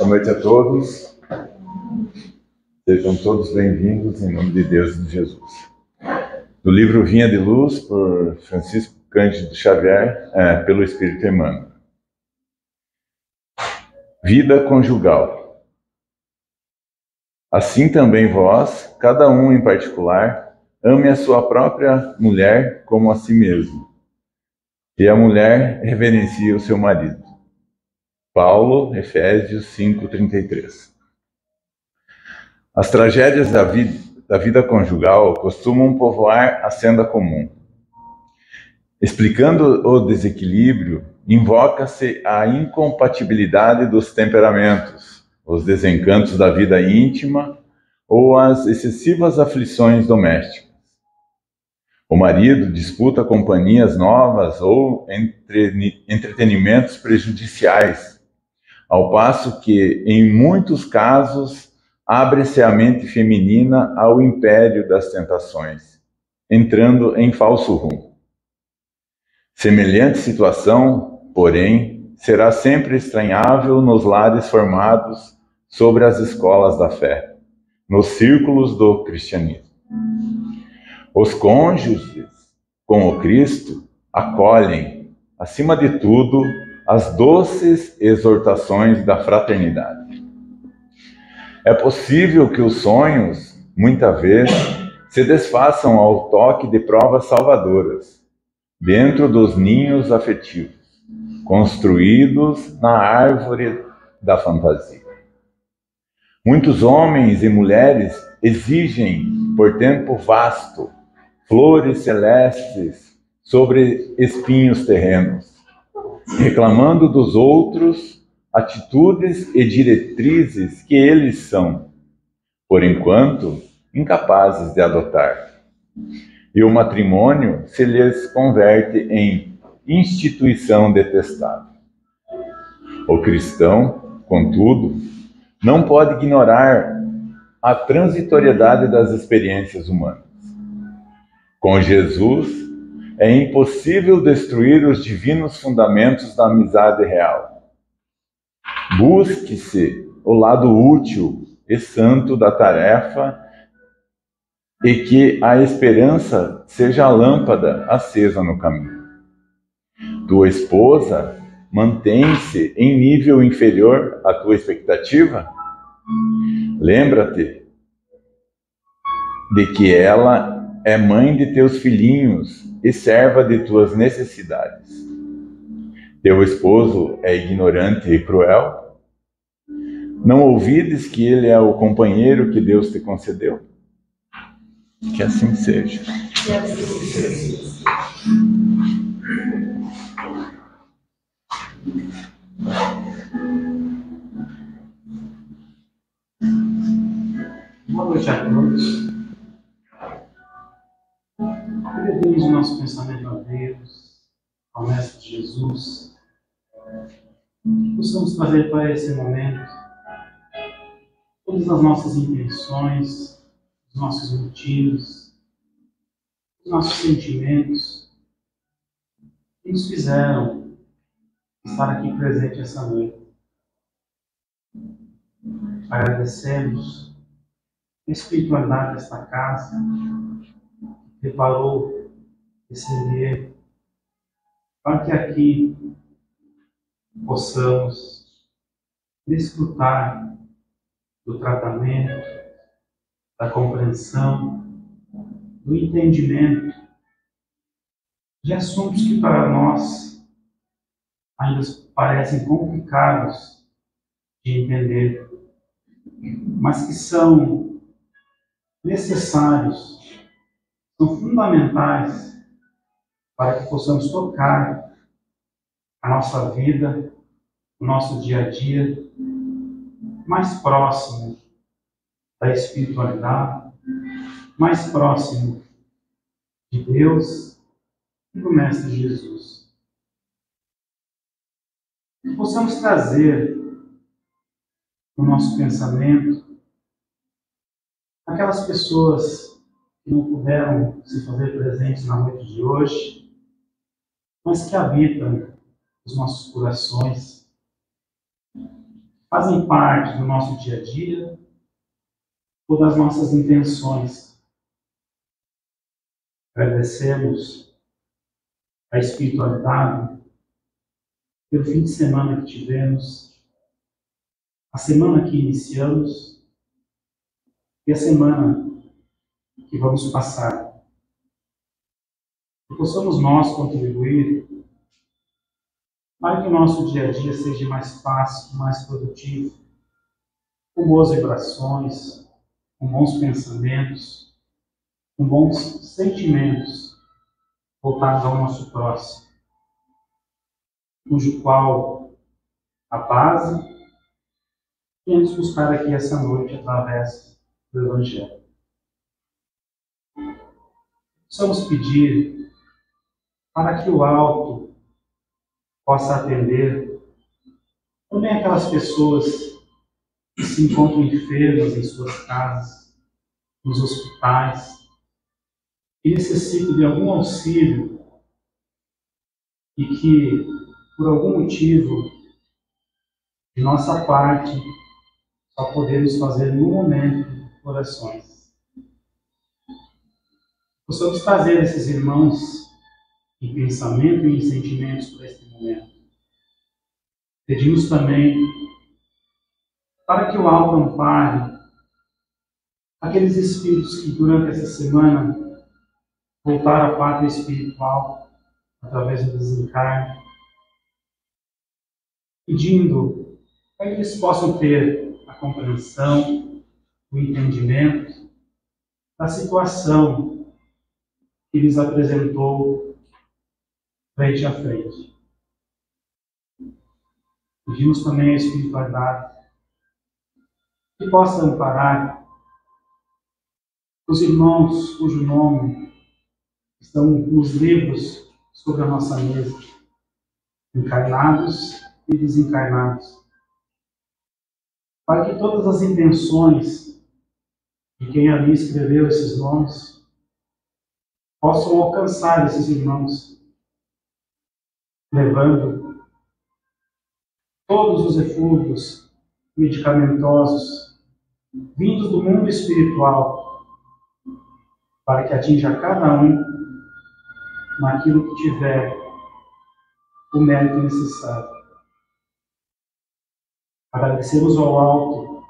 Boa noite a todos. Sejam todos bem-vindos em nome de Deus e de Jesus. Do livro Vinha de Luz, por Francisco Cândido Xavier, pelo Espírito Emmanuel. Vida conjugal. Assim também vós, cada um em particular, ame a sua própria mulher como a si mesmo, e a mulher reverencia o seu marido. Paulo, Efésios 5:33. As tragédias da vida conjugal costumam povoar a senda comum. Explicando o desequilíbrio, invoca-se a incompatibilidade dos temperamentos, os desencantos da vida íntima ou as excessivas aflições domésticas. O marido disputa companhias novas ou entretenimentos prejudiciais, ao passo que, em muitos casos, abre-se a mente feminina ao império das tentações, entrando em falso rumo. Semelhante situação, porém, será sempre estranhável nos lares formados sobre as escolas da fé, nos círculos do cristianismo. Os cônjuges, com o Cristo, acolhem, acima de tudo, as doces exortações da fraternidade. É possível que os sonhos, muitas vezes, se desfaçam ao toque de provas salvadoras, dentro dos ninhos afetivos, construídos na árvore da fantasia. Muitos homens e mulheres exigem, por tempo vasto, flores celestes sobre espinhos terrenos, reclamando dos outros atitudes e diretrizes que eles são, por enquanto, incapazes de adotar. E o matrimônio se lhes converte em instituição detestável. O cristão, contudo, não pode ignorar a transitoriedade das experiências humanas. Com Jesus, é impossível destruir os divinos fundamentos da amizade real. Busque-se o lado útil e santo da tarefa e que a esperança seja a lâmpada acesa no caminho. Tua esposa mantém-se em nível inferior à tua expectativa? Lembra-te de que ela é mãe de teus filhinhos e serva de tuas necessidades. Teu esposo é ignorante e cruel? Não ouvides que ele é o companheiro que Deus te concedeu? Que assim seja. Boa noite a todos. Elevemos o nosso pensamento a Deus, ao Mestre Jesus. Possamos trazer para esse momento todas as nossas intenções, os nossos motivos, os nossos sentimentos que nos fizeram estar aqui presente essa noite. Agradecemos a espiritualidade desta casa, que preparou esse ambiente, para que aqui possamos desfrutar do tratamento, da compreensão, do entendimento de assuntos que para nós ainda parecem complicados de entender, mas que são necessários, são fundamentais para que possamos tocar a nossa vida, o nosso dia a dia, mais próximo da espiritualidade, mais próximo de Deus e do Mestre Jesus. Que possamos trazer no nosso pensamento aquelas pessoas que não puderam se fazer presentes na noite de hoje, mas que habitam os nossos corações, fazem parte do nosso dia a dia ou das nossas intenções. Agradecemos a espiritualidade pelo fim de semana que tivemos, a semana que iniciamos e a semana que vamos passar. Que possamos nós contribuir para que o nosso dia a dia seja mais fácil, mais produtivo, com boas vibrações, com bons pensamentos, com bons sentimentos voltados ao nosso próximo, cujo qual a base viemos buscar aqui essa noite através do Evangelho. Precisamos pedir para que o alto possa atender também aquelas pessoas que se encontram enfermas em suas casas, nos hospitais, e necessitam de algum auxílio e que, por algum motivo, de nossa parte, só podemos fazer no momento orações. Possamos trazer esses irmãos em pensamento e em sentimentos para este momento. Pedimos também para que o alto ampare aqueles espíritos que durante essa semana voltaram à pátria espiritual através do desencarne, pedindo para que eles possam ter a compreensão, o entendimento da situação que lhes apresentou frente a frente. Pedimos também a espiritualidade que possa amparar os irmãos cujo nome estão nos livros sobre a nossa mesa, encarnados e desencarnados, para que todas as intenções de quem ali escreveu esses nomes possam alcançar esses irmãos, levando todos os eflúvios medicamentosos vindos do mundo espiritual, para que atinja cada um naquilo que tiver o mérito necessário. Agradecemos ao alto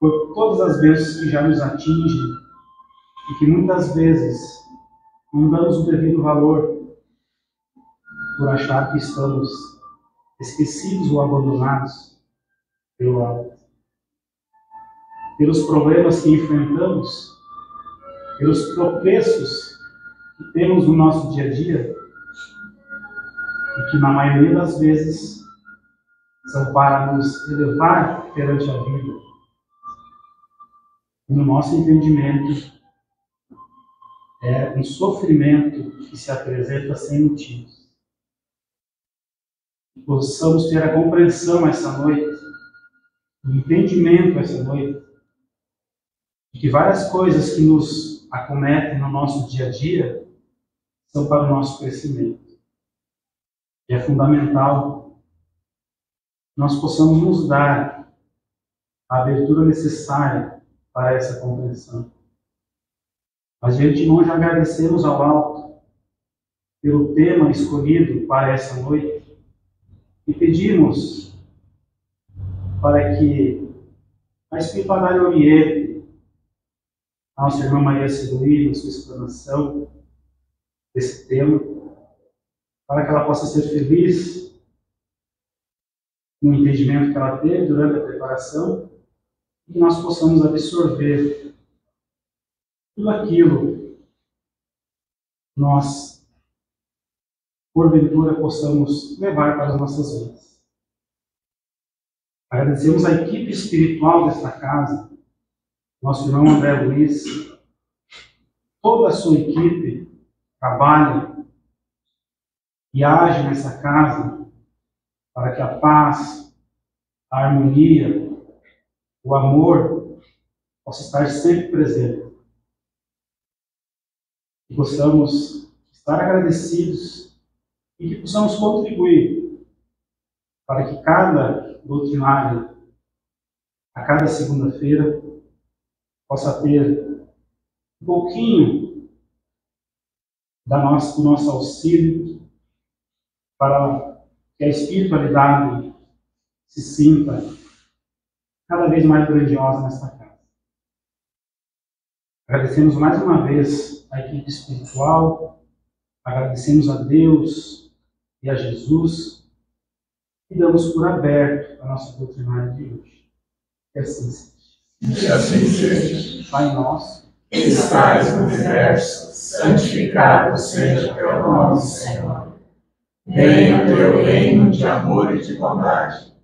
por todas as bênçãos que já nos atingem e que muitas vezes não damos o devido valor por achar que estamos esquecidos ou abandonados pelo alto. Pelos problemas que enfrentamos, pelos tropeços que temos no nosso dia a dia e que na maioria das vezes são para nos elevar perante a vida. No nosso entendimento, é um sofrimento que se apresenta sem motivos. Possamos ter a compreensão essa noite, o entendimento essa noite, de que várias coisas que nos acometem no nosso dia a dia são para o nosso crescimento. E é fundamental que nós possamos nos dar a abertura necessária para essa compreensão. Mas de antemão já agradecemos ao alto pelo tema escolhido para essa noite e pedimos para que a espiritualidade oriente a nossa irmã Maria Ciruí na sua explanação desse tema, para que ela possa ser feliz no entendimento que ela teve durante a preparação e que nós possamos absorver tudo aquilo que nós, porventura, possamos levar para as nossas vidas. Agradecemos a equipe espiritual desta casa, nosso irmão André Luiz, toda a sua equipe trabalha e age nessa casa para que a paz, a harmonia, o amor possa estar sempre presente. Que possamos estar agradecidos e que possamos contribuir para que cada doutrinário, a cada segunda-feira, possa ter um pouquinho do nosso auxílio para que a espiritualidade se sinta cada vez mais grandiosa nesta casa. Agradecemos mais uma vez a equipe espiritual, agradecemos a Deus e a Jesus e damos por aberto a nossa doutrinária de hoje. Que assim seja. Que assim seja. Pai nosso, que estais no universo, santificado seja teu nome, Senhor. Venha o teu reino de amor e de bondade.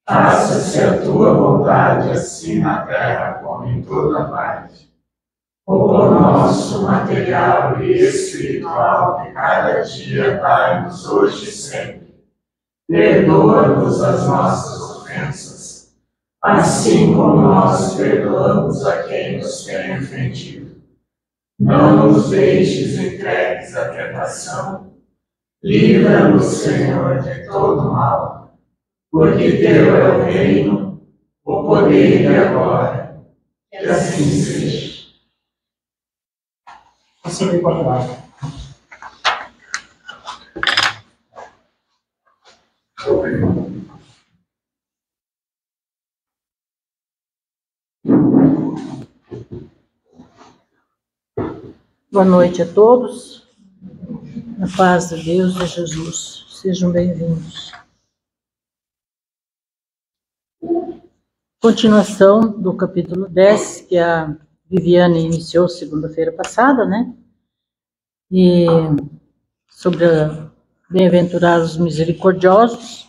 Faça-se a tua vontade, assim na terra como em toda parte. O pão nosso material e espiritual de cada dia dai-nos hoje e sempre. Perdoa-nos as nossas ofensas, assim como nós perdoamos a quem nos tem ofendido. Não nos deixes entregues à tentação. Livra-nos, Senhor, de todo mal, porque teu é o reino, o poder e a glória. Que assim seja. assim me palavra. Boa noite a todos. Na paz de Deus e de Jesus. Sejam bem-vindos. Continuação do capítulo 10, que a Viviane iniciou segunda-feira passada, né? E sobre bem-aventurados misericordiosos.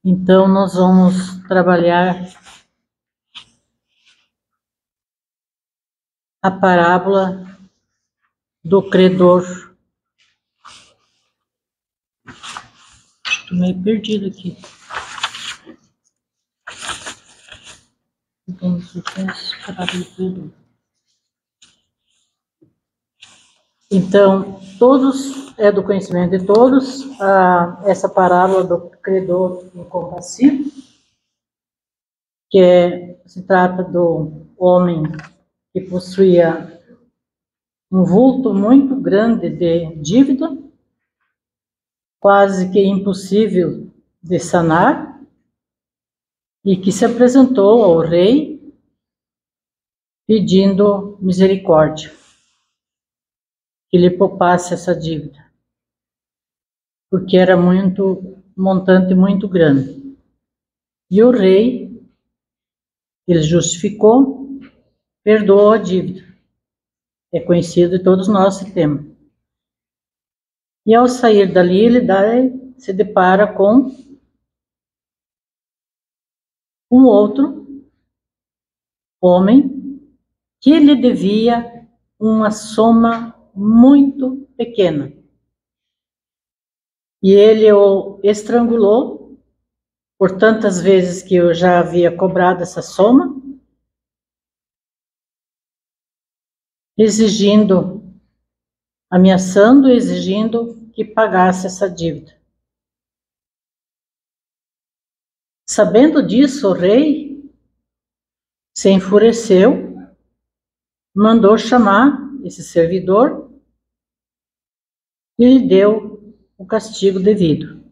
Então, nós vamos trabalhar a parábola do credor. Estou meio perdido aqui. Então, todos, é do conhecimento de todos, essa parábola do credor incompassivo, que se trata do homem que possuía um vulto muito grande de dívida, quase que impossível de sanar, e que se apresentou ao rei pedindo misericórdia, que lhe poupasse essa dívida, porque era montante muito grande. E o rei, ele justificou, perdoou a dívida. É conhecido de todos nós esse tema. E ao sair dali, ele se depara com um outro homem que lhe devia uma soma muito pequena. E ele o estrangulou por tantas vezes que eu já havia cobrado essa soma, ameaçando, exigindo que pagasse essa dívida. Sabendo disso, o rei se enfureceu, mandou chamar esse servidor e lhe deu o castigo devido.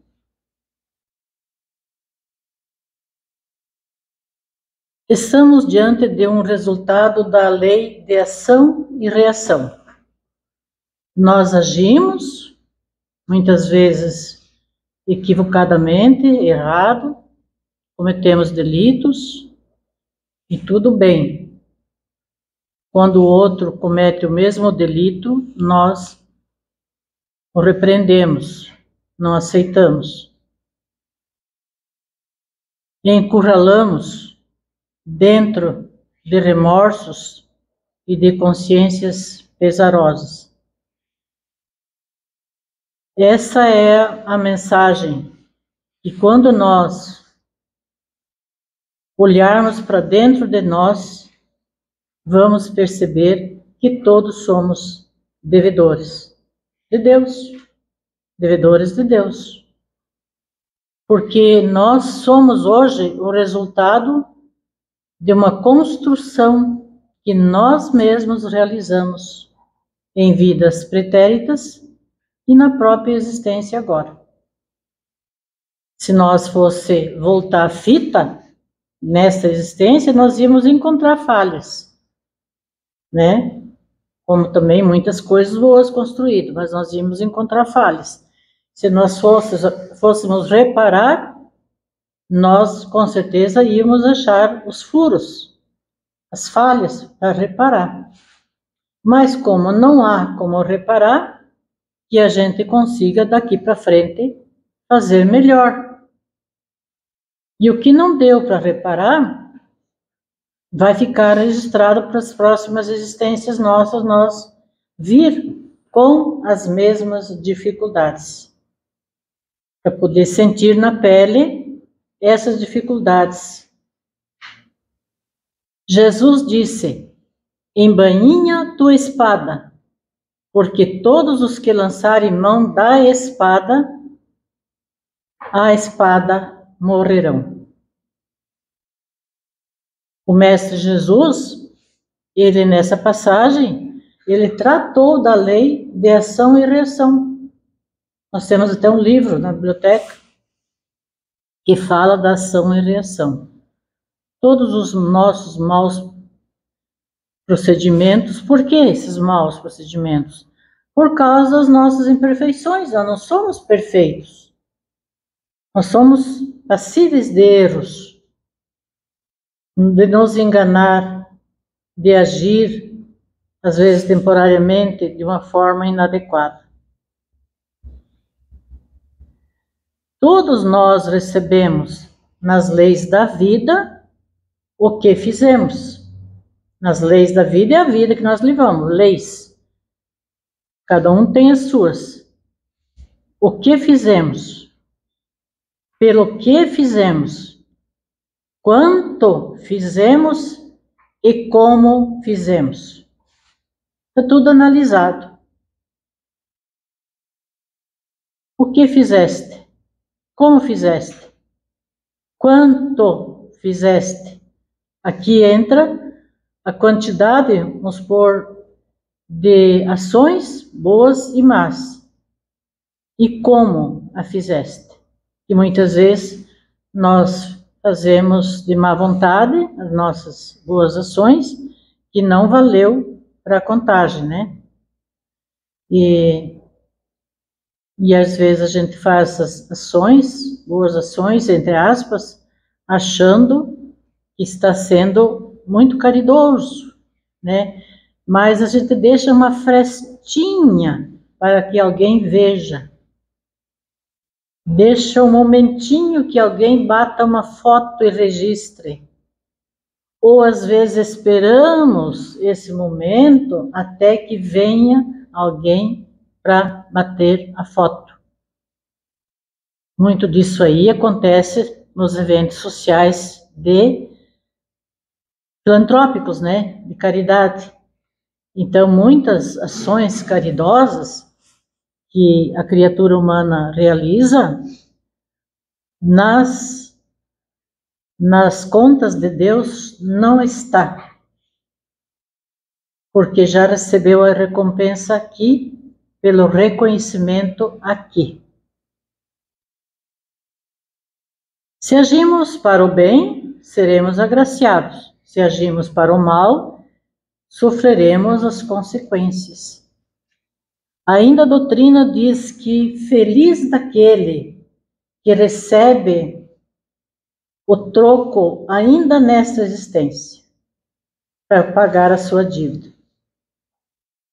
Estamos diante de um resultado da lei de ação e reação. Nós agimos, muitas vezes equivocadamente, errado, cometemos delitos, e tudo bem. Quando o outro comete o mesmo delito, nós o repreendemos, não aceitamos. E encurralamos dentro de remorsos e de consciências pesarosas. Essa é a mensagem que, quando nós olharmos para dentro de nós, vamos perceber que todos somos devedores de Deus. devedores de Deus. Porque nós somos hoje o resultado de uma construção que nós mesmos realizamos em vidas pretéritas e na própria existência agora. Se nós fosse voltar a fita nesta existência, nós íamos encontrar falhas, né? Como também muitas coisas boas construídas, mas nós íamos encontrar falhas. Se nós fôssemos reparar, nós com certeza íamos achar os furos, as falhas para reparar. Mas como não há como reparar, que a gente consiga daqui para frente fazer melhor. E o que não deu para reparar, vai ficar registrado para as próximas existências nossas, nós vir com as mesmas dificuldades. Para poder sentir na pele essas dificuldades. Jesus disse, embainha tua espada, porque todos os que lançarem mão da espada, a espada morrerão. O Mestre Jesus, ele nessa passagem, ele tratou da lei de ação e reação. Nós temos até um livro na biblioteca que fala da ação e reação. Todos os nossos maus procedimentos, por que esses maus procedimentos? Por causa das nossas imperfeições, nós não somos perfeitos. Nós somos passíveis de erros, de nos enganar, de agir, às vezes temporariamente, de uma forma inadequada. Todos nós recebemos nas leis da vida o que fizemos. Nas leis da vida é a vida que nós levamos, leis. Cada um tem as suas. O que fizemos? Pelo que fizemos? Quanto fizemos e como fizemos? Está tudo analisado. O que fizeste? Como fizeste? Quanto fizeste? Aqui entra a quantidade, vamos supor, de ações boas e más. E como a fizeste? E muitas vezes nós fazemos de má vontade as nossas boas ações que não valeu para a contagem, né? E às vezes a gente faz as ações, boas ações, entre aspas, achando que está sendo muito caridoso, né? Mas a gente deixa uma frestinha para que alguém veja. Deixa um momentinho que alguém bata uma foto e registre. Ou às vezes esperamos esse momento até que venha alguém para bater a foto. Muito disso aí acontece nos eventos sociais filantrópicos, né? De caridade. Então, muitas ações caridosas que a criatura humana realiza, nas contas de Deus não está, porque já recebeu a recompensa aqui, pelo reconhecimento aqui. Se agimos para o bem, seremos agraciados. Se agimos para o mal, sofreremos as consequências. Ainda a doutrina diz que feliz daquele que recebe o troco ainda nesta existência, para pagar a sua dívida.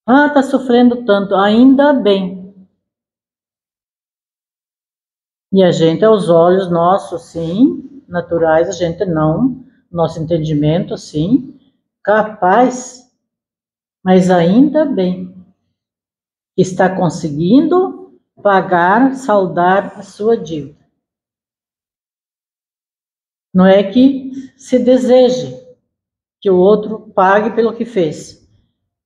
Ah, está sofrendo tanto, ainda bem. E a gente, aos olhos nossos, sim, naturais, a gente não, nosso entendimento, sim, capaz, mas ainda bem. Está conseguindo pagar, saldar a sua dívida. Não é que se deseje que o outro pague pelo que fez.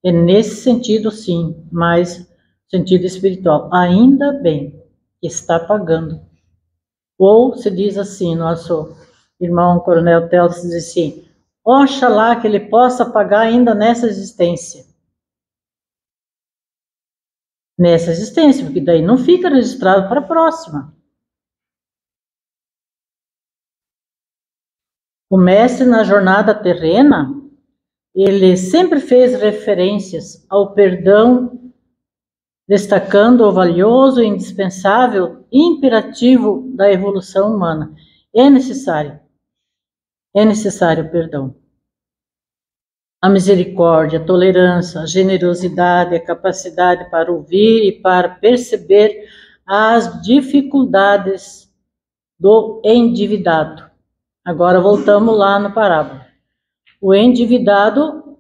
É nesse sentido, sim, mas sentido espiritual. Ainda bem. que está pagando. Ou se diz assim, nosso irmão Coronel Teles diz assim, oxalá que ele possa pagar ainda nessa existência. Nessa existência, porque daí não fica registrado para a próxima. O mestre, na jornada terrena, ele sempre fez referências ao perdão, destacando o valioso e indispensável imperativo da evolução humana. É necessário o perdão. A misericórdia, a tolerância, a generosidade, a capacidade para ouvir e para perceber as dificuldades do endividado. Agora voltamos lá no parábola. O endividado,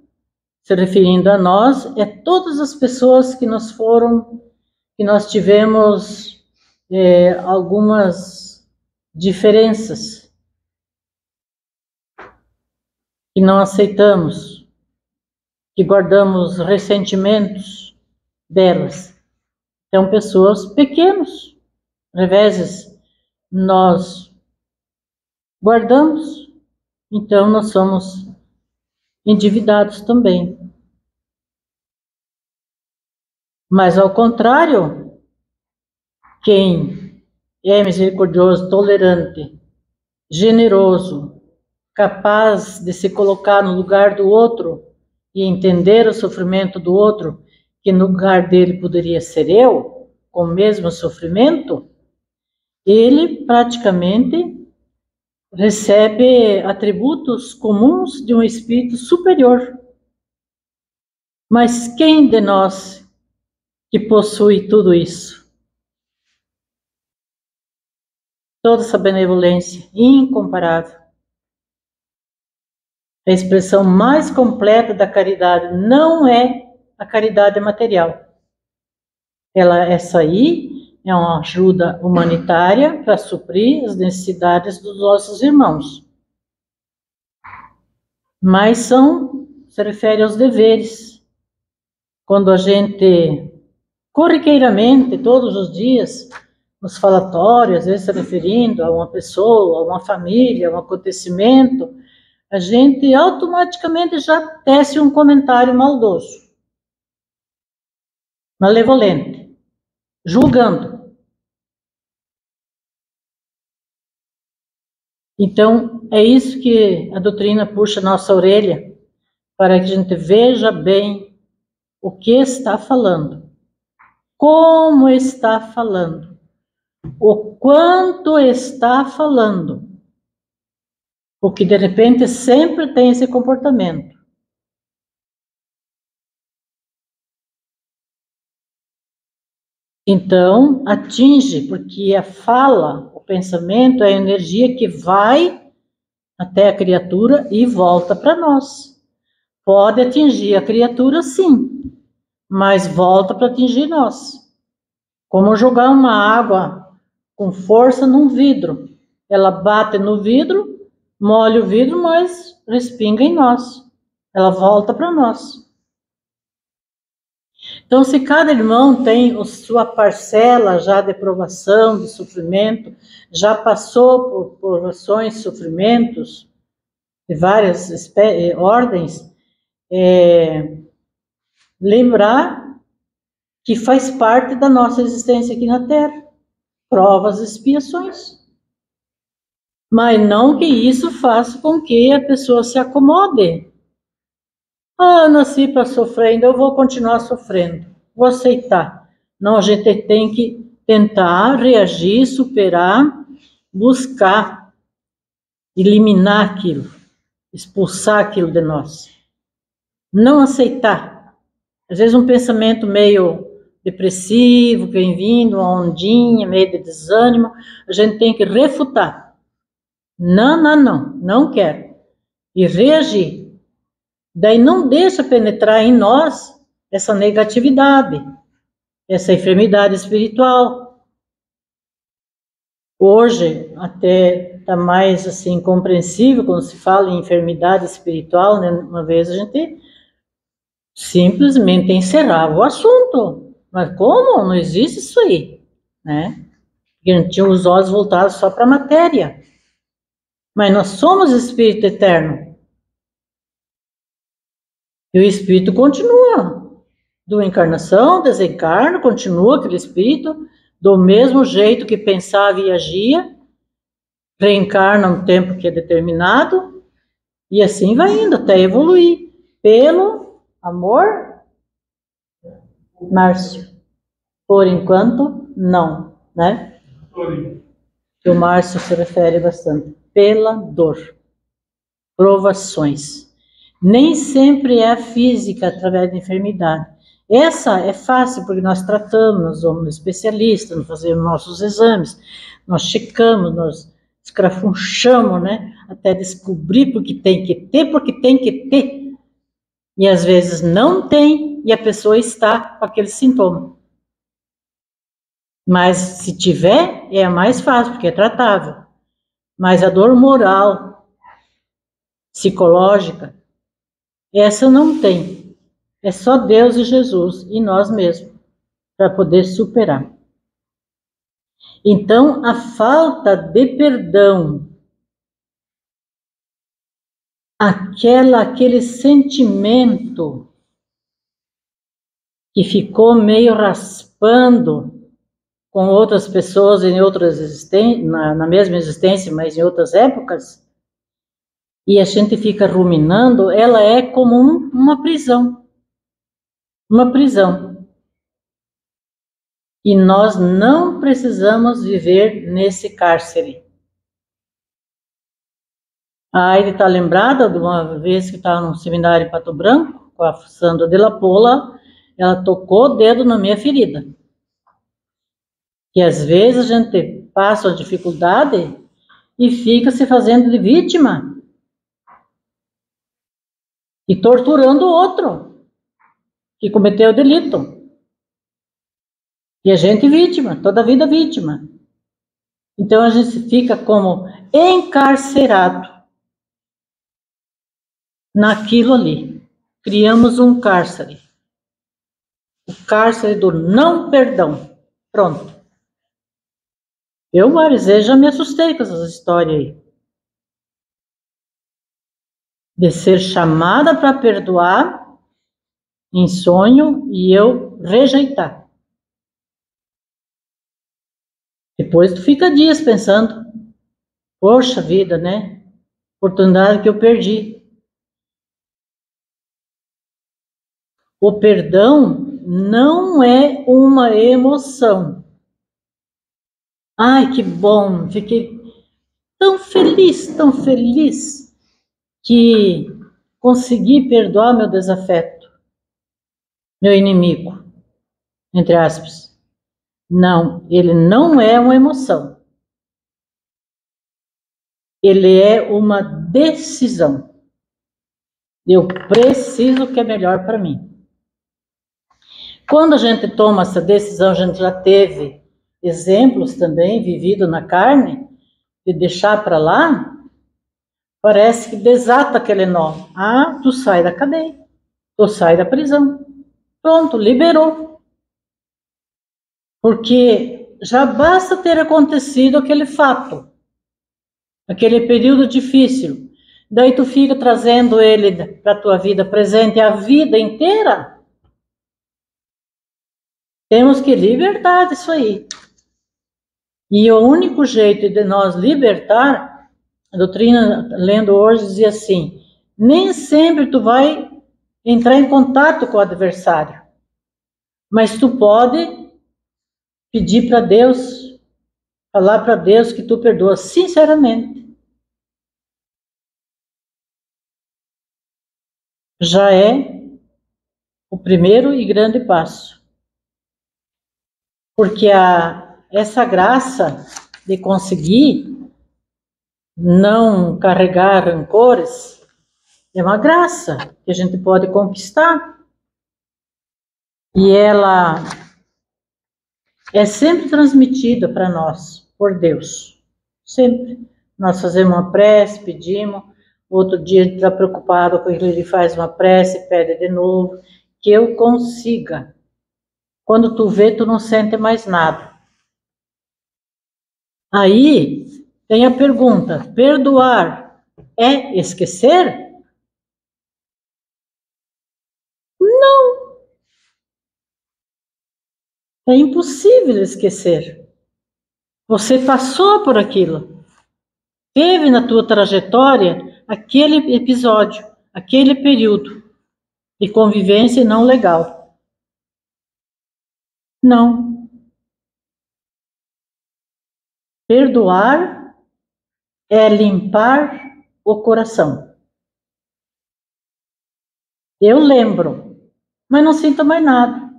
se referindo a nós, é todas as pessoas que nós tivemos algumas diferenças, que não aceitamos, que guardamos ressentimentos delas. Então, pessoas pequenas, reveses, nós guardamos, então nós somos endividados também. Mas ao contrário, quem é misericordioso, tolerante, generoso, capaz de se colocar no lugar do outro e entender o sofrimento do outro, que no lugar dele poderia ser eu, com o mesmo sofrimento, ele praticamente recebe atributos comuns de um espírito superior. Mas quem de nós que possui tudo isso? Toda essa benevolência incomparável. A expressão mais completa da caridade não é a caridade material. Essa aí é uma ajuda humanitária para suprir as necessidades dos nossos irmãos. Mas se refere aos deveres. Quando a gente, corriqueiramente, todos os dias, nos falatórios, às vezes se referindo a uma pessoa, a uma família, a um acontecimento, a gente automaticamente já tece um comentário maldoso, malevolente, julgando. Então, é isso que a doutrina puxa a nossa orelha, para que a gente veja bem o que está falando, como está falando, o quanto está falando, porque de repente sempre tem esse comportamento. Então, atinge, porque a fala, o pensamento é a energia que vai até a criatura e volta para nós. Pode atingir a criatura, sim, mas volta para atingir nós. Como jogar uma água com força num vidro. Ela bate no vidro, molha o vidro, mas respinga em nós. Ela volta para nós. Então, se cada irmão tem a sua parcela já de provação, de sofrimento, já passou por provações, sofrimentos, de várias ordens, lembrar que faz parte da nossa existência aqui na Terra, provas e expiações. Mas não que isso faça com que a pessoa se acomode. Eu nasci para sofrer, ainda eu vou continuar sofrendo, vou aceitar. Não, a gente tem que tentar reagir, superar, buscar, eliminar aquilo, expulsar aquilo de nós. Não aceitar. Às vezes um pensamento meio depressivo, que vem vindo, uma ondinha, meio de desânimo, a gente tem que refutar. Não quero. E reagir. Daí não deixa penetrar em nós essa negatividade, essa enfermidade espiritual. Hoje, até está mais assim compreensível quando se fala em enfermidade espiritual, né? Uma vez a gente simplesmente encerrava o assunto. Mas como? Não existe isso aí, né? porque a gente tinha os olhos voltados só para a matéria. Mas nós somos espírito eterno. E o espírito continua. Do encarnação, desencarna, continua aquele espírito, do mesmo jeito que pensava e agia, reencarna um tempo que é determinado, e assim vai indo até evoluir. Pelo amor, Márcio. Por enquanto, não, né? Que o Márcio se refere bastante. Pela dor. Provações. Nem sempre é a física através da enfermidade. Essa é fácil porque nós tratamos, nós vamos no especialista, nós fazemos nossos exames, nós checamos, nós escrafunchamos, né? Até descobrir porque tem que ter. E às vezes não tem e a pessoa está com aquele sintoma. Mas se tiver, é a mais fácil, porque é tratável. Mas a dor moral, psicológica, essa não tem. É só Deus e Jesus e nós mesmos para poder superar. Então, a falta de perdão, aquele sentimento que ficou meio raspando com outras pessoas em outras existências, na mesma existência, mas em outras épocas, e a gente fica ruminando, ela é como uma prisão. Uma prisão. E nós não precisamos viver nesse cárcere. A Aide está lembrada de uma vez que estava num seminário em Pato Branco, com a Sandra de la Pola, ela tocou o dedo na minha ferida. Que às vezes a gente passa a dificuldade e fica se fazendo de vítima. E torturando o outro que cometeu o delito. E a gente vítima, toda a vida vítima. Então a gente fica como encarcerado naquilo ali. Criamos um cárcere. O cárcere do não perdão. Pronto. Eu, Marisê, já me assustei com essas histórias aí. De ser chamada para perdoar em sonho e eu rejeitar. Depois tu fica dias pensando, poxa vida, né? Oportunidade que eu perdi. O perdão não é uma emoção. Ai, que bom, fiquei tão feliz que consegui perdoar meu desafeto, meu inimigo, entre aspas. Não, ele não é uma emoção. Ele é uma decisão. Eu preciso o que é melhor para mim. Quando a gente toma essa decisão, a gente já teve exemplos também, vivido na carne, de deixar para lá, parece que desata aquele nó. Ah, tu sai da cadeia, tu sai da prisão. Pronto, liberou. Porque já basta ter acontecido aquele fato, aquele período difícil. Daí tu fica trazendo ele para a tua vida presente a vida inteira. Temos que libertar disso aí. E o único jeito de nós libertar, a doutrina, lendo hoje, dizia assim, nem sempre tu vai entrar em contato com o adversário, mas tu pode pedir para Deus, falar para Deus que tu perdoa sinceramente. Já é o primeiro e grande passo. Porque essa graça de conseguir não carregar rancores é uma graça que a gente pode conquistar. E ela é sempre transmitida para nós, por Deus. Sempre. Nós fazemos uma prece, pedimos, outro dia a gente está preocupado com ele faz uma prece, pede de novo, que eu consiga. Quando tu vê, tu não sente mais nada. Aí tem a pergunta: perdoar é esquecer? Não. É impossível esquecer. Você passou por aquilo. Teve na tua trajetória aquele episódio, aquele período de convivência não legal. Não. Perdoar é limpar o coração. Eu lembro, mas não sinto mais nada.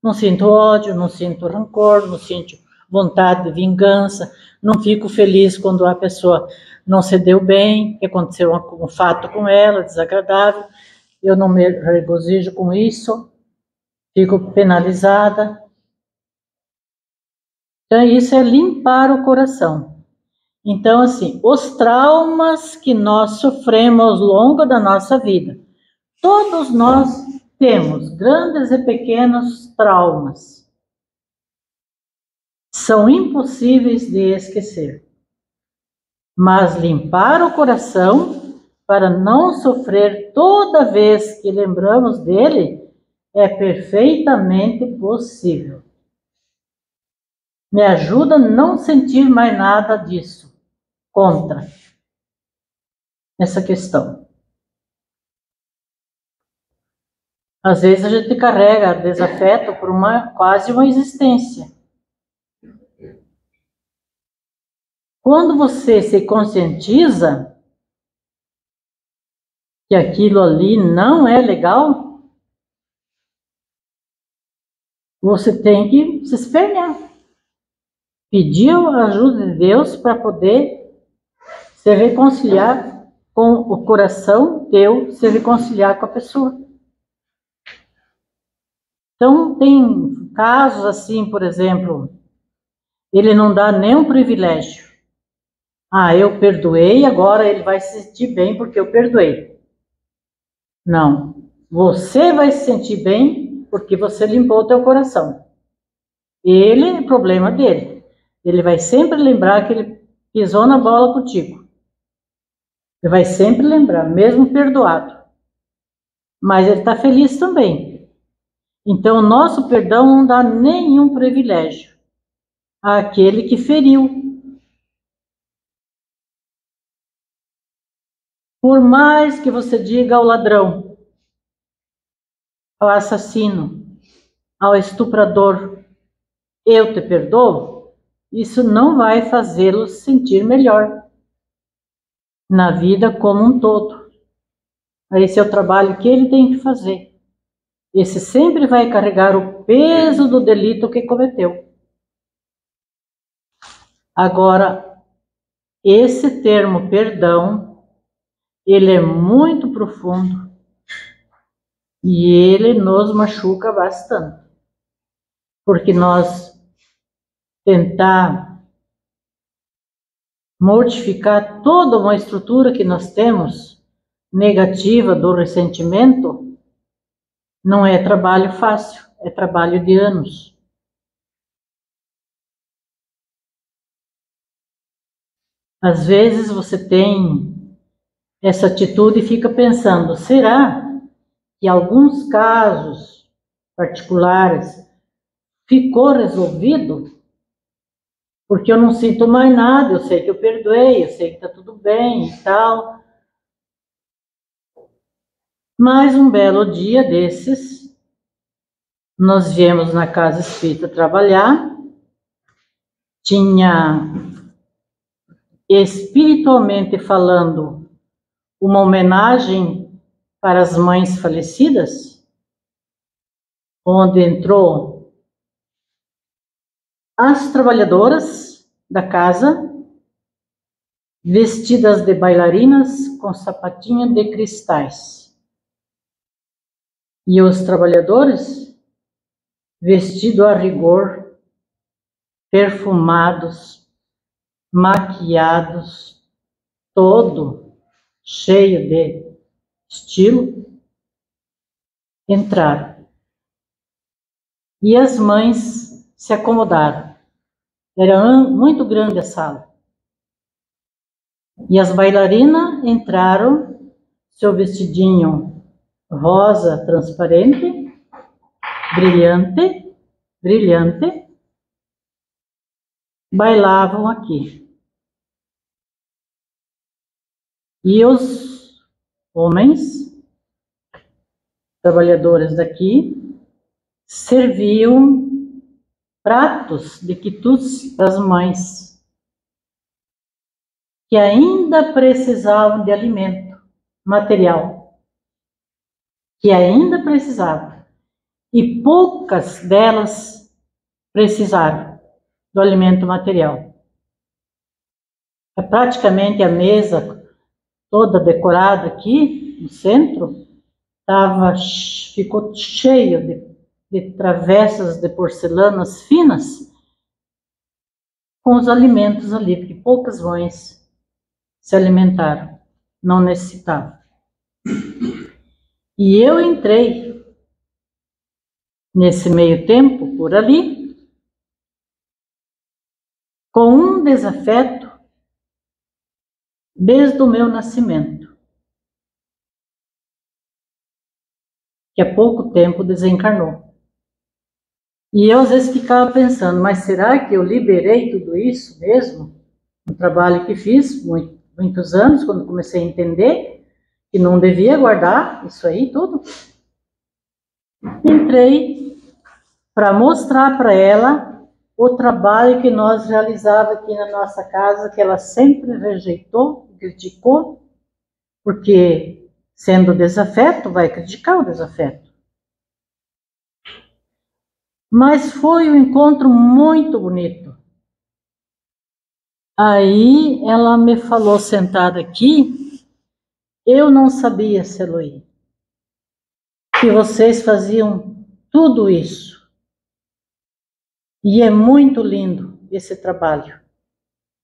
Não sinto ódio, não sinto rancor, não sinto vontade de vingança, não fico feliz quando a pessoa não se deu bem, que aconteceu um fato com ela, desagradável. Eu não me regozijo com isso, fico penalizada. Então, isso é limpar o coração. Então, assim, os traumas que nós sofremos ao longo da nossa vida, todos nós temos grandes e pequenos traumas. São impossíveis de esquecer. Mas limpar o coração para não sofrer toda vez que lembramos dele é perfeitamente possível. Me ajuda a não sentir mais nada disso contra essa questão. Às vezes a gente carrega desafeto por quase uma existência. Quando você se conscientiza que aquilo ali não é legal, você tem que se espernear. Pedir a ajuda de Deus para poder se reconciliar com o coração teu, se reconciliar com a pessoa. Então, tem casos assim, por exemplo, ele não dá nenhum privilégio. Ah, eu perdoei, agora ele vai se sentir bem porque eu perdoei. Não. Você vai se sentir bem porque você limpou o teu coração. Ele é problema dele. Ele vai sempre lembrar que ele pisou na bola contigo. Ele vai sempre lembrar, mesmo perdoado. Mas ele está feliz também. Então, o nosso perdão não dá nenhum privilégio àquele que feriu. Por mais que você diga ao ladrão, ao assassino, ao estuprador, eu te perdoo, isso não vai fazê-lo sentir melhor na vida como um todo. Esse é o trabalho que ele tem que fazer. Esse sempre vai carregar o peso do delito que cometeu. Agora, esse termo perdão, ele é muito profundo e ele nos machuca bastante. Porque nós tentar mortificar toda uma estrutura que nós temos negativa do ressentimento não é trabalho fácil, é trabalho de anos. Às vezes você tem essa atitude e fica pensando, será que em alguns casos particulares ficou resolvido? Porque eu não sinto mais nada, eu sei que eu perdoei, eu sei que está tudo bem e tal. Mas um belo dia desses, nós viemos na casa espírita trabalhar, tinha, espiritualmente falando, uma homenagem para as mães falecidas, onde entrou as trabalhadoras da casa, vestidas de bailarinas com sapatinho de cristais. E os trabalhadores, vestidos a rigor, perfumados, maquiados, todo cheio de estilo, entraram. E as mães se acomodaram. Era muito grande a sala. E as bailarinas entraram, seu vestidinho rosa transparente, brilhante, brilhante, bailavam aqui. E os homens, trabalhadores daqui, serviam pratos de quitutes para as mães, que ainda precisavam de alimento material, que ainda precisavam. E poucas delas precisaram do alimento material. Praticamente a mesa toda decorada aqui no centro ficou cheio de travessas de porcelanas finas com os alimentos ali, porque poucas mães se alimentaram, não necessitavam. E eu entrei nesse meio tempo por ali com um desafeto desde o meu nascimento, que há pouco tempo desencarnou. E eu às vezes ficava pensando, mas será que eu liberei tudo isso mesmo? Um trabalho que fiz muitos anos, quando comecei a entender que não devia guardar isso aí tudo. Entrei para mostrar para ela o trabalho que nós realizávamos aqui na nossa casa, que ela sempre rejeitou, criticou, porque sendo desafeto, vai criticar o desafeto. Mas foi um encontro muito bonito. Aí ela me falou, sentada aqui, eu não sabia, Celoí, que vocês faziam tudo isso. E é muito lindo esse trabalho.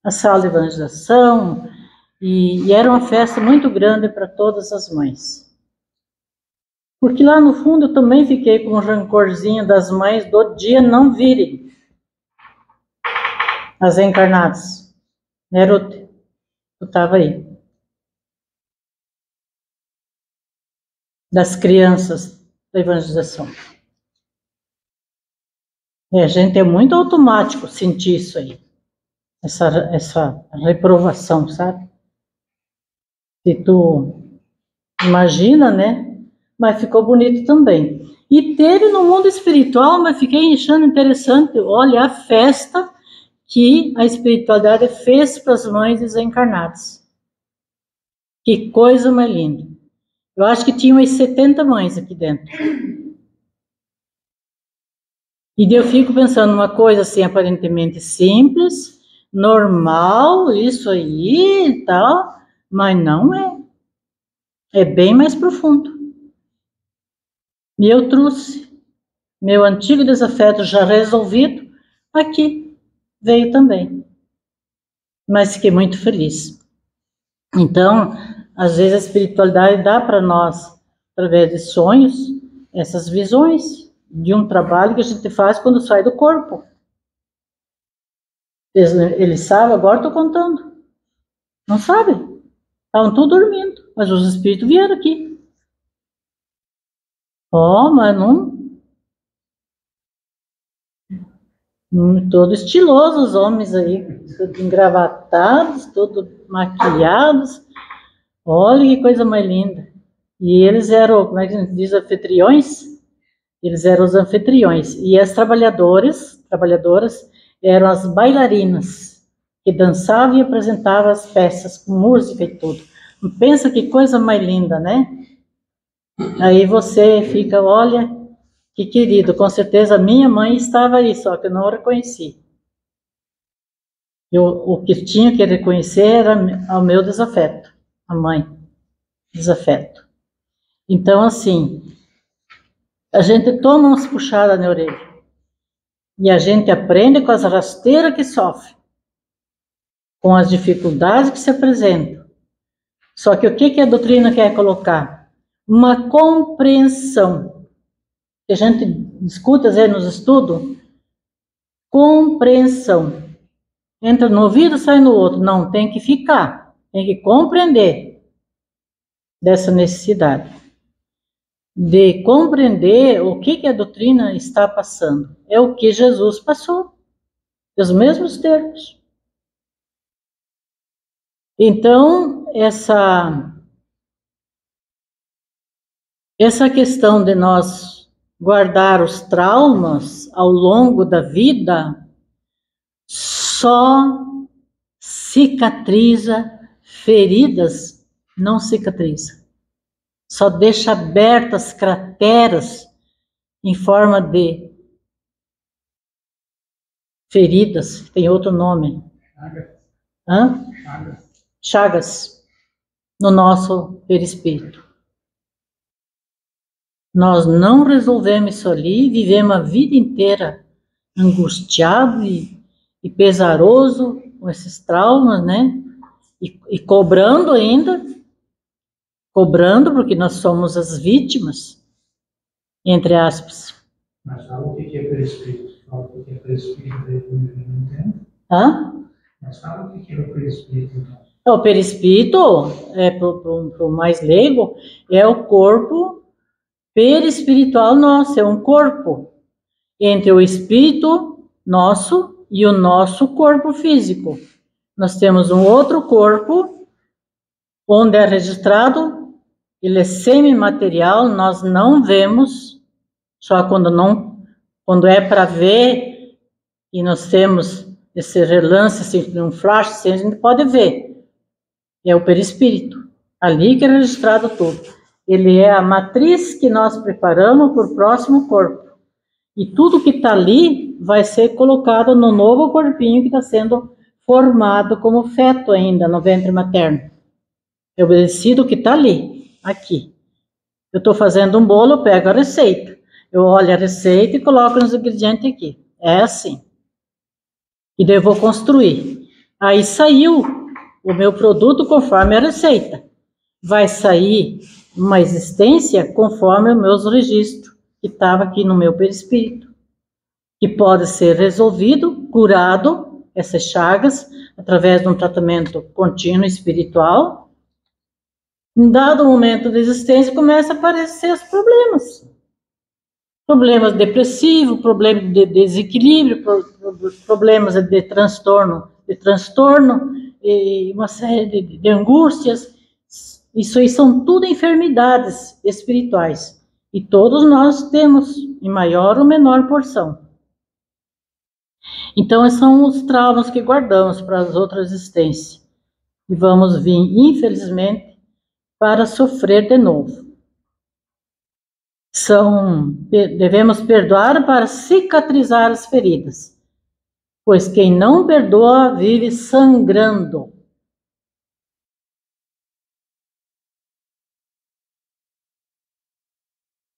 A sala de evangelização, e era uma festa muito grande para todas as mães. Porque lá no fundo eu também fiquei com um rancorzinho das mães do dia não virem as encarnadas. Né, Ruth? Tu estava aí. Das crianças da evangelização. A gente é muito automático sentir isso aí. Essa reprovação, sabe? Se tu imagina, né? Mas ficou bonito também. E teve no mundo espiritual, mas fiquei achando interessante, olha a festa que a espiritualidade fez para as mães desencarnadas. Que coisa mais linda. Eu acho que tinha umas 70 mães aqui dentro. E eu fico pensando uma coisa assim, aparentemente simples, normal, isso aí e tal, mas não é. É bem mais profundo. E eu trouxe meu antigo desafeto já resolvido, aqui veio também. Mas fiquei muito feliz. Então, às vezes a espiritualidade dá para nós, através de sonhos, essas visões de um trabalho que a gente faz quando sai do corpo. Eles sabem, agora estou contando. Não sabem? Estavam todos dormindo, mas os espíritos vieram aqui. Mas não... Todos estilosos, os homens aí, todos engravatados, todos maquiados. Olha que coisa mais linda. E eles eram, como é que a gente diz, anfitriões? Eles eram os anfitriões. E as trabalhadoras eram as bailarinas, que dançavam e apresentavam as peças com música e tudo. Pensa que coisa mais linda, né? Aí você fica, olha, que querido, com certeza minha mãe estava aí, só que eu não a reconheci. O que tinha que reconhecer era o meu desafeto, a mãe, desafeto. Então, assim, a gente toma umas puxadas na orelha e a gente aprende com as rasteiras que sofre, com as dificuldades que se apresentam. Só que o que a doutrina quer colocar? Uma compreensão. Que a gente discute às vezes nos estudos, compreensão. entra no ouvido, sai no outro. Não, tem que ficar, tem que compreender dessa necessidade de compreender o que a doutrina está passando. É o que Jesus passou, os mesmos termos. Então, essa questão de nós guardar os traumas ao longo da vida só cicatriza feridas, não cicatriza. Só deixa abertas crateras em forma de feridas, tem outro nome. Chagas no nosso perispírito. Nós não resolvemos isso ali, vivemos a vida inteira angustiado e pesaroso com esses traumas, né? E cobrando ainda, porque nós somos as vítimas, entre aspas. Mas fala o que é perispírito. Fala o que é perispírito, não entendo. Mas fala o que é o perispírito, então. O perispírito, para o mais leigo, é o corpo perispiritual nosso, é um corpo entre o espírito nosso e o nosso corpo físico. Nós temos um outro corpo, onde é registrado, ele é semimaterial, nós não vemos, só quando é para ver, e nós temos esse relance, assim, um flash, assim, a gente pode ver. É o perispírito, ali que é registrado tudo. Ele é a matriz que nós preparamos para o próximo corpo. E tudo que está ali vai ser colocado no novo corpinho que está sendo formado como feto ainda no ventre materno. É obedecido que está ali, aqui. Eu estou fazendo um bolo, eu pego a receita. Eu olho a receita e coloco os ingredientes aqui. É assim. E daí eu vou construir. Aí saiu o meu produto conforme a receita. Vai sair uma existência conforme os meus registros, que estava aqui no meu perispírito. Que pode ser resolvido, curado, essas chagas, através de um tratamento contínuo espiritual. Em dado momento de existência, começam a aparecer os problemas. Problemas depressivos, problemas de desequilíbrio, problemas de transtorno, e uma série de angústias. Isso aí são tudo enfermidades espirituais. E todos nós temos, em maior ou menor porção. Então, esses são os traumas que guardamos para as outras existências. E vamos vir, infelizmente, para sofrer de novo. Devemos perdoar para cicatrizar as feridas, pois quem não perdoa vive sangrando.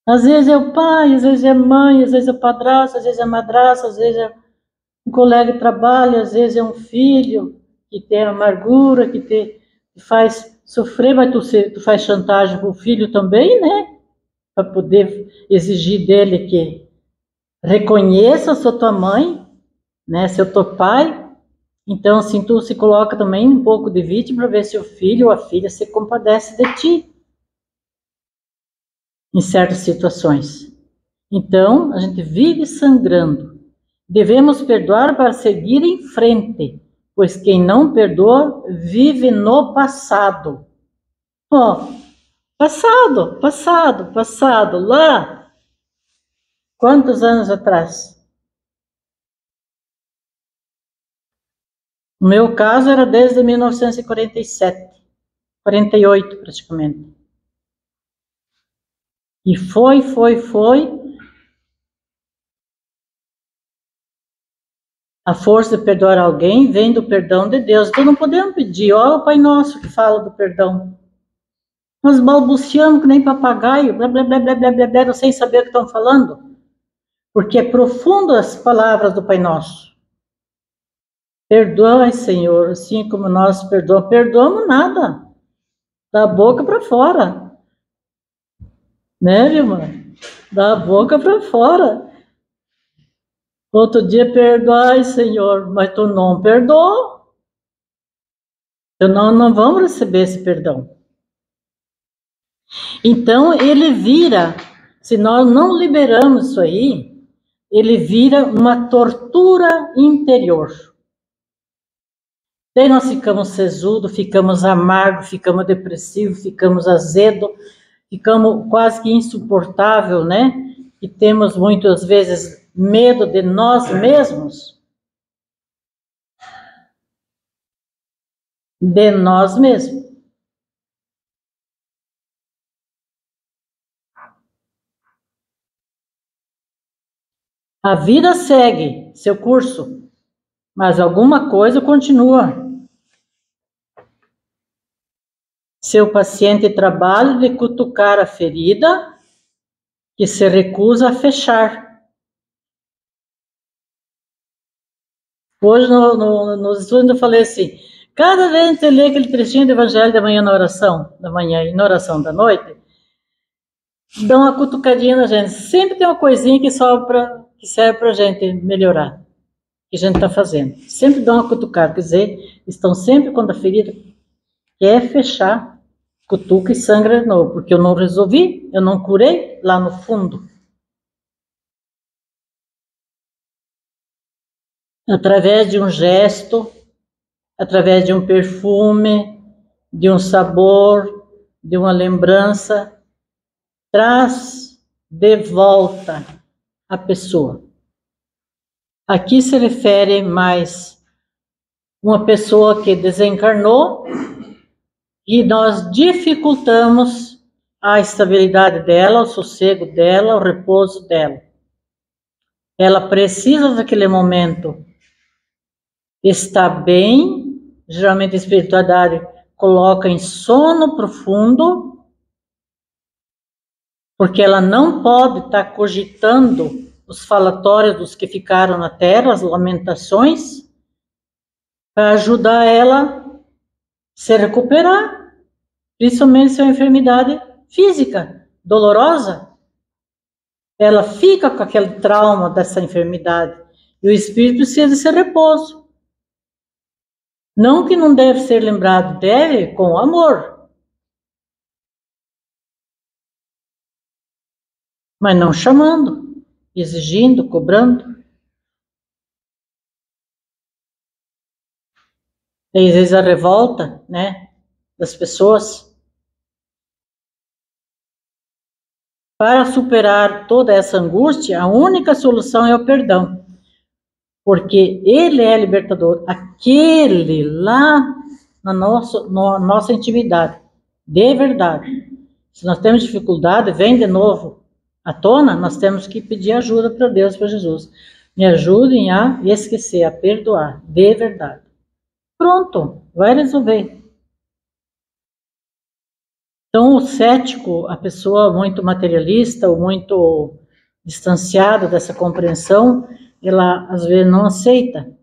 Às vezes é o pai, às vezes é a mãe, às vezes é o padrasto, às vezes é a madrasta, às vezes é um colega de trabalho, às vezes é um filho que tem amargura, que te faz sofrer, mas tu faz chantagem para o filho também, né? Para poder exigir dele que reconheça sua tua mãe, né? Seu teu pai. Então, assim, tu se coloca também um pouco de vítima para ver se o filho ou a filha se compadece de ti em certas situações. Então, a gente vive sangrando. Devemos perdoar para seguir em frente, pois quem não perdoa vive no passado. Passado, lá. Quantos anos atrás? No meu caso era desde 1947, 48 praticamente. E foi. A força de perdoar alguém vem do perdão de Deus. Então não podemos pedir, o Pai Nosso que fala do perdão. Nós balbuciamos que nem papagaio, blá, blá, blá, blá, blá, blá, blá, sem saber o que estão falando. Porque é profundo as palavras do Pai Nosso. Perdoai, Senhor, assim como nós perdoamos. Perdoamos nada. Da boca para fora. Né, irmã? Da boca para fora. Outro dia, perdoai, Senhor, mas tu não perdoou. Então, não vamos receber esse perdão. Então, ele vira, se nós não liberamos isso aí, ele vira uma tortura interior. Daí nós ficamos sesudos, ficamos amargos, ficamos depressivos, ficamos azedos, ficamos quase que insuportável, né? E temos muitas vezes medo de nós mesmos. De nós mesmos. A vida segue seu curso, mas alguma coisa continua. Seu paciente trabalha de cutucar a ferida que se recusa a fechar. Hoje nos estudos eu falei assim, cada vez que você lê aquele trechinho do Evangelho da manhã na oração, da manhã e na oração da noite, dá uma cutucadinha na gente. Sempre tem uma coisinha que serve para a gente melhorar, que a gente está fazendo. Sempre dá uma cutucada, quer dizer, estão sempre quando a ferida quer fechar, cutuca e sangra de novo, porque eu não resolvi, eu não curei lá no fundo. Através de um gesto, através de um perfume, de um sabor, de uma lembrança, traz de volta a pessoa. Aqui se refere mais uma pessoa que desencarnou e nós dificultamos a estabilidade dela, o sossego dela, o repouso dela. Ela precisa daquele momento estar bem, geralmente a espiritualidade coloca em sono profundo, porque ela não pode estar cogitando os falatórios dos que ficaram na terra, as lamentações, para ajudar ela a se recuperar, principalmente se é uma enfermidade física, dolorosa. Ela fica com aquele trauma dessa enfermidade, e o espírito precisa desse repouso. Não que não deve ser lembrado, deve com amor. Mas não chamando, exigindo, cobrando. E às vezes a revolta, né, das pessoas. Para superar toda essa angústia, a única solução é o perdão. Porque ele é libertador. Aquele lá na nossa intimidade, de verdade. Se nós temos dificuldade, vem de novo à tona, nós temos que pedir ajuda para Deus, para Jesus. Me ajudem a esquecer, a perdoar, de verdade. Pronto, vai resolver. Então, o cético, a pessoa muito materialista ou muito distanciada dessa compreensão, ela às vezes não aceita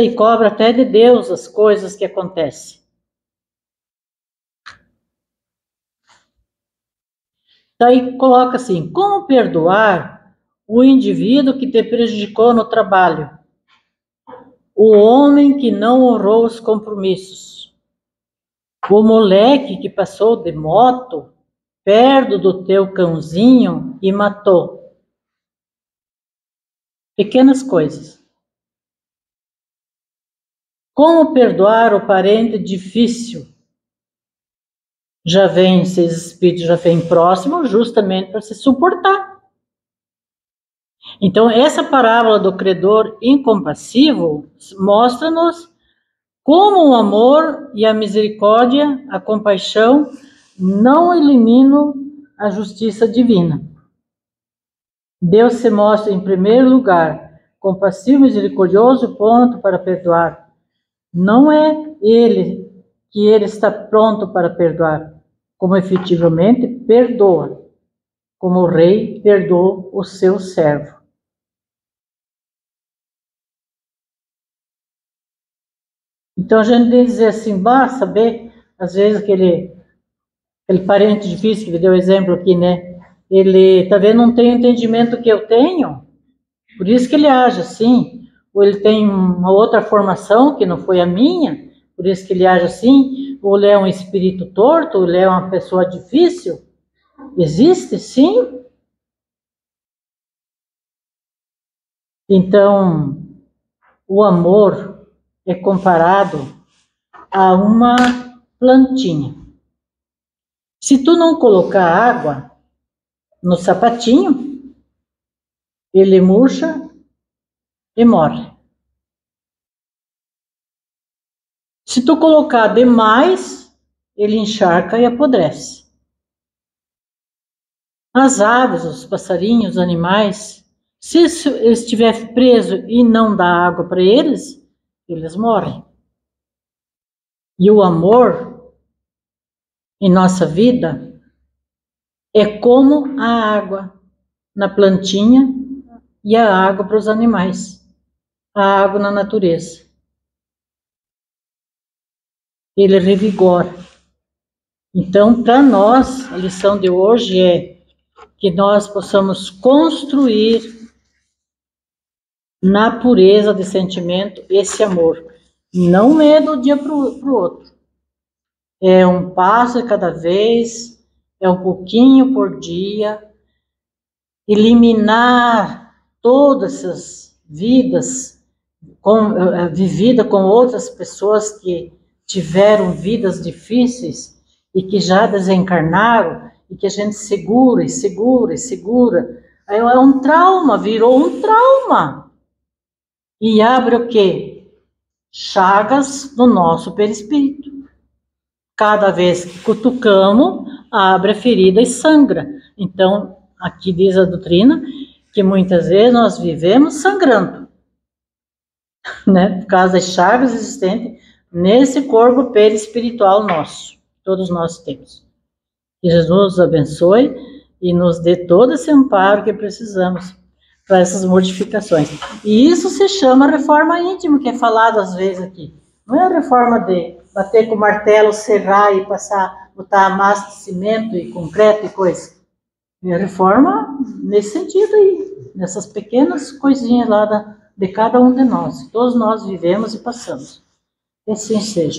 e cobra até de Deus as coisas que acontecem. Daí coloca assim, como perdoar o indivíduo que te prejudicou no trabalho? O homem que não honrou os compromissos. O moleque que passou de moto perto do teu cãozinho e matou. Pequenas coisas. Como perdoar o parente difícil? Esses espíritos já vêm próximos justamente para se suportar. Então, essa parábola do credor incompassivo mostra-nos como o amor e a misericórdia, a compaixão, não eliminam a justiça divina. Deus se mostra em primeiro lugar compassivo, misericordioso, pronto para perdoar. Não é ele que ele está pronto para perdoar, como efetivamente perdoa, como o rei perdoou o seu servo. Então a gente deve dizer assim, basta saber, às vezes aquele parente difícil que me deu exemplo aqui, né? Ele talvez não tenha o entendimento que eu tenho, Por isso que ele age assim, ou ele tem uma outra formação que não foi a minha, por isso que ele age assim, ou ele é um espírito torto, ou ele é uma pessoa difícil. Existe, sim. Então, o amor é comparado a uma plantinha. Se tu não colocar água no sapatinho, ele murcha e morre. Se tu colocar demais, ele encharca e apodrece. As aves, os passarinhos, os animais, se estiver preso e não dá água para eles, eles morrem. E o amor em nossa vida é como a água na plantinha e a água para os animais, a água na natureza. Ele revigora. Então, para nós, a lição de hoje é que nós possamos construir na pureza de sentimento esse amor. Não é do dia para o outro. É um passo de cada vez, é um pouquinho por dia. Eliminar todas essas vidas vividas com outras pessoas que tiveram vidas difíceis e que já desencarnaram e que a gente segura e segura e segura. Aí é um trauma, virou um trauma. E abre o quê? Chagas no nosso perispírito. Cada vez que cutucamos, abre a ferida e sangra. Então, aqui diz a doutrina que muitas vezes nós vivemos sangrando, né? Por causa das chagas existentes nesse corpo perispiritual nosso. Todos nós temos. Que Jesus nos abençoe e nos dê todo esse amparo que precisamos para essas modificações. E isso se chama reforma íntima, que é falado às vezes aqui. Não é a reforma de bater com o martelo, serrar e passar, botar a massa de cimento e concreto e coisa. É a reforma nesse sentido aí, nessas pequenas coisinhas lá de cada um de nós. Todos nós vivemos e passamos. Que assim seja.